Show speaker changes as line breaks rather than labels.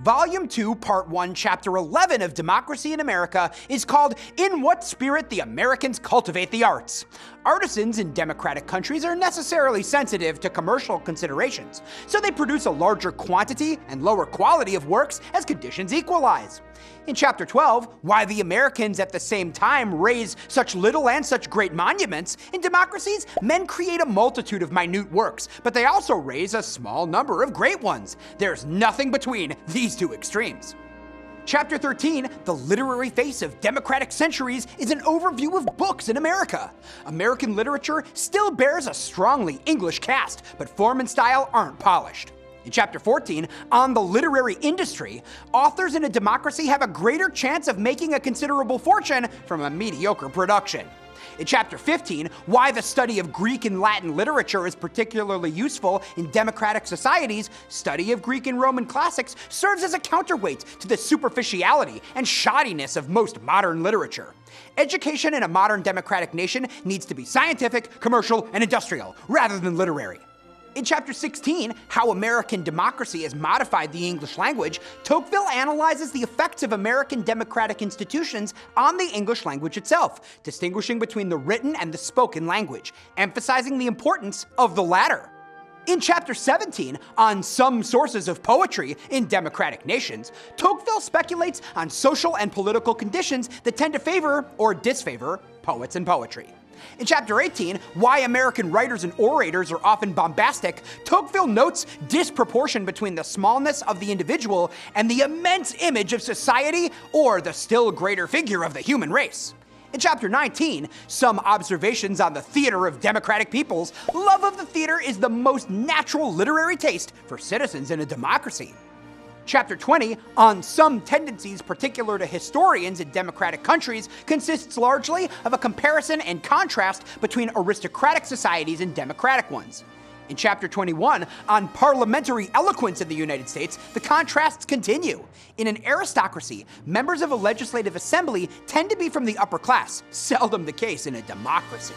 Volume 2, Part 1, Chapter 11 of Democracy in America is called In What Spirit the Americans Cultivate the Arts. Artisans in democratic countries are necessarily sensitive to commercial considerations, so they produce a larger quantity and lower quality of works as conditions equalize. In Chapter 12, Why the Americans at the same time raise such little and such great monuments, in democracies, men create a multitude of minute works, but they also raise a small number of great ones. There's nothing between these two extremes. Chapter 13, The Literary Face of Democratic Centuries, is an overview of books in America. American literature still bears a strongly English cast, but form and style aren't polished. In Chapter 14, On the Literary Industry, authors in a democracy have a greater chance of making a considerable fortune from a mediocre production. In Chapter 15, Why the Study of Greek and Latin Literature is particularly useful in democratic societies, study of Greek and Roman classics serves as a counterweight to the superficiality and shoddiness of most modern literature. Education in a modern democratic nation needs to be scientific, commercial, and industrial, rather than literary. In Chapter 16, How American Democracy Has Modified the English Language, Tocqueville analyzes the effects of American democratic institutions on the English language itself, distinguishing between the written and the spoken language, emphasizing the importance of the latter. In Chapter 17, On Some Sources of Poetry in Democratic Nations, Tocqueville speculates on social and political conditions that tend to favor or disfavor poets and poetry. In Chapter 18, Why American Writers and Orators Are Often Bombastic, Tocqueville notes disproportion between the smallness of the individual and the immense image of society, or the still greater figure of the human race. In Chapter 19, Some Observations on the Theater of Democratic Peoples, love of the theater is the most natural literary taste for citizens in a democracy. Chapter 20, On Some Tendencies Particular to Historians in Democratic Countries, consists largely of a comparison and contrast between aristocratic societies and democratic ones. In Chapter 21, On Parliamentary Eloquence in the United States, the contrasts continue. In an aristocracy, members of a legislative assembly tend to be from the upper class, seldom the case in a democracy.